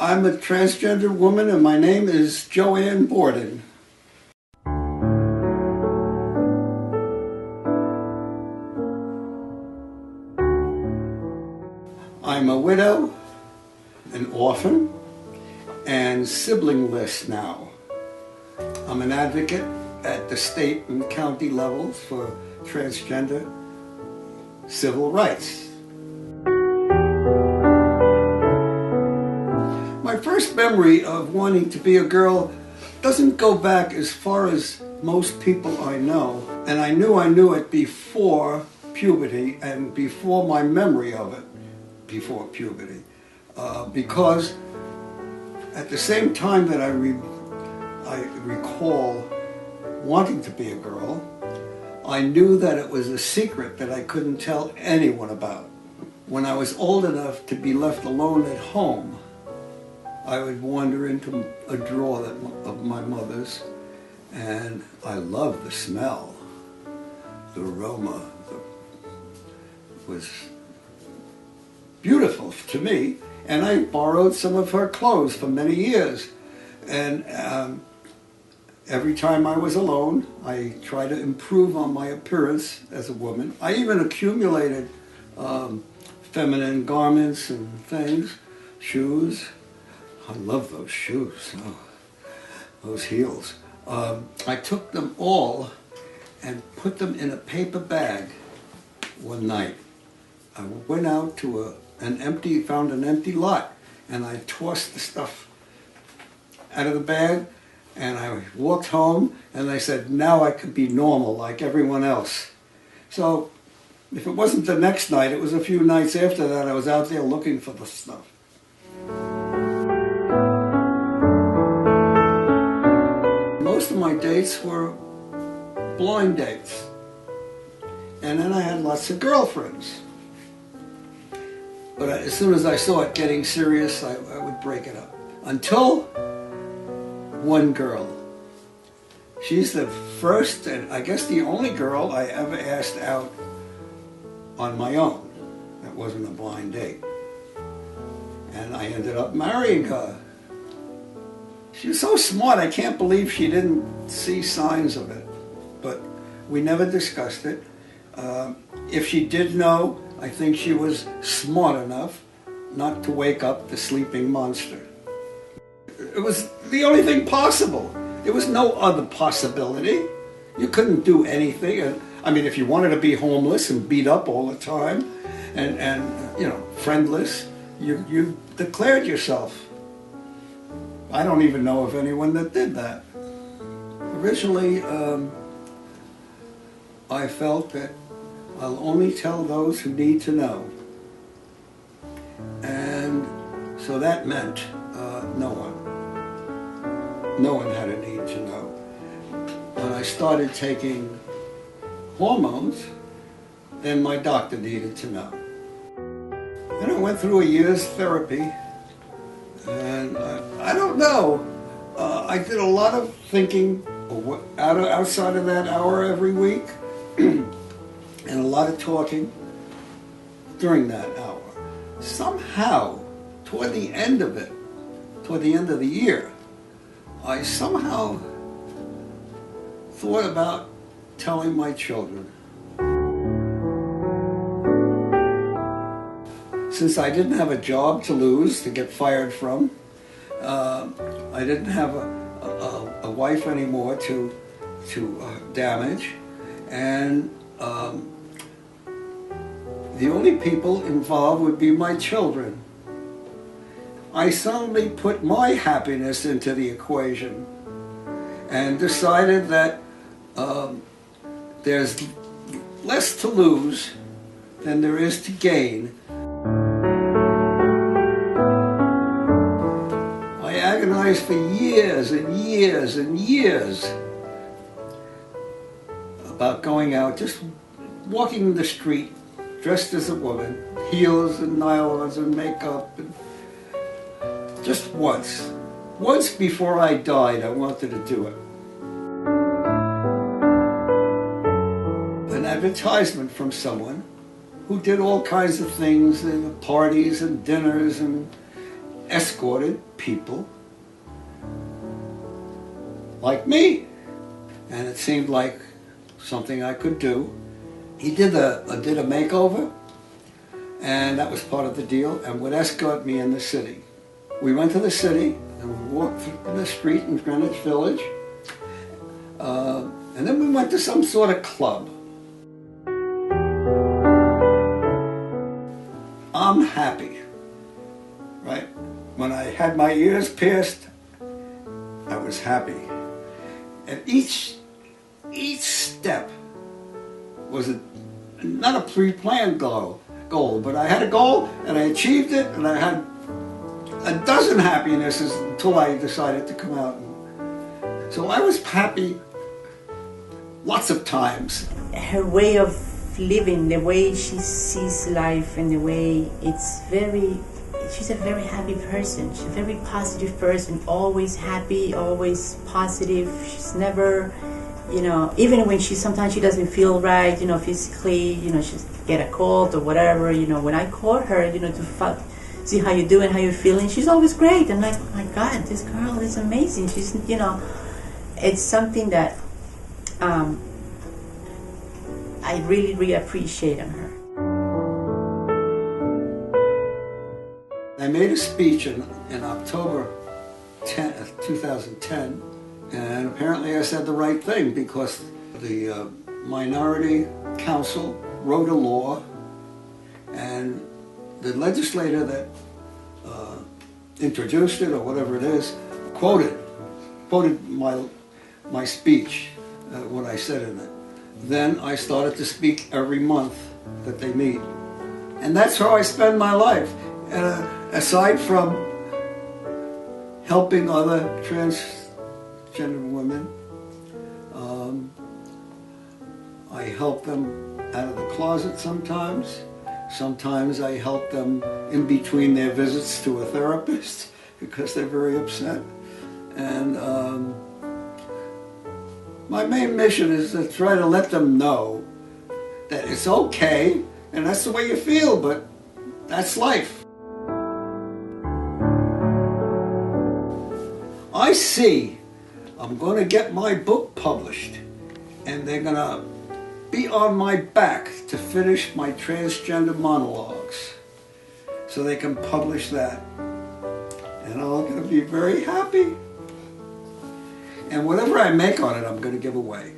I'm a transgender woman and my name is Joanne Borden. I'm a widow, an orphan, and sibling-less now. I'm an advocate at the state and county levels for transgender civil rights. My first memory of wanting to be a girl doesn't go back as far as most people I know, and I knew it before puberty and before my memory of it, before puberty, because at the same time that I recall wanting to be a girl, I knew that it was a secret that I couldn't tell anyone about. When I was old enough to be left alone at home, I would wander into a drawer of my mother's, and I loved the smell, the aroma. It was beautiful to me, and I borrowed some of her clothes for many years. And every time I was alone, I tried to improve on my appearance as a woman. I even accumulated feminine garments and things, shoes. I love those shoes, oh, those heels. I took them all and put them in a paper bag one night. I went out to found an empty lot, and I tossed the stuff out of the bag, and I walked home, and I said, now I could be normal like everyone else. So if it wasn't the next night, it was a few nights after that, I was out there looking for the stuff. Most of my dates were blind dates. And then I had lots of girlfriends. But as soon as I saw it getting serious, I would break it up. Until one girl. She's the first and I guess the only girl I ever asked out on my own. That wasn't a blind date. And I ended up marrying her. She was so smart, I can't believe she didn't see signs of it. But we never discussed it. If she did know, I think she was smart enough not to wake up the sleeping monster. It was the only thing possible. There was no other possibility. You couldn't do anything. I mean, if you wanted to be homeless and beat up all the time and you know, friendless, you declared yourself. I don't even know of anyone that did that. Originally, I felt that I'll only tell those who need to know. And so that meant no one. No one had a need to know. When I started taking hormones, then my doctor needed to know. Then I went through a year's therapy, and I don't know. I did a lot of thinking outside of that hour every week, and a lot of talking during that hour. Somehow, toward the end of it, toward the end of the year, I somehow thought about telling my children. Since I didn't have a job to lose, to get fired from, I didn't have a wife anymore to damage, and the only people involved would be my children. I suddenly put my happiness into the equation and decided that there's less to lose than there is to gain. I agonized for years and years and years about going out, just walking the street, dressed as a woman, heels and nylons and makeup, and just once. Once before I died, I wanted to do it. An advertisement from someone who did all kinds of things, and parties and dinners and escorted people like me. And it seemed like something I could do. He did a makeover, and that was part of the deal, and would escort me in the city. We went to the city, and we walked through the street in Greenwich Village, and then we went to some sort of club. I'm happy, right? When I had my ears pierced, I was happy. And each step was not a pre-planned goal, but I had a goal and I achieved it, and I had a dozen happinesses until I decided to come out. So I was happy lots of times. Her way of living, the way she sees life, and the way she's a very happy person. She's a very positive person, always happy, always positive. She's never, even when sometimes she doesn't feel right, physically, she's get a cold or whatever, when I call her, to see how you're doing, how you're feeling, she's always great. I'm like, oh my God, this girl is amazing. She's, it's something that I really, really appreciate in her. I made a speech in October 2010, and apparently I said the right thing, because the Minority Council wrote a law, and the legislator that introduced it, or whatever it is, quoted my speech, what I said in it. Then I started to speak every month that they meet, and that's how I spend my life. Aside from helping other transgender women, I help them out of the closet sometimes. Sometimes I help them in between their visits to a therapist because they're very upset. And my main mission is to try to let them know that it's okay, and that's the way you feel, but that's life. I see I'm going to get my book published, and they're going to be on my back to finish my transgender monologues, so they can publish that. And I'm going to be very happy. And whatever I make on it, I'm going to give away.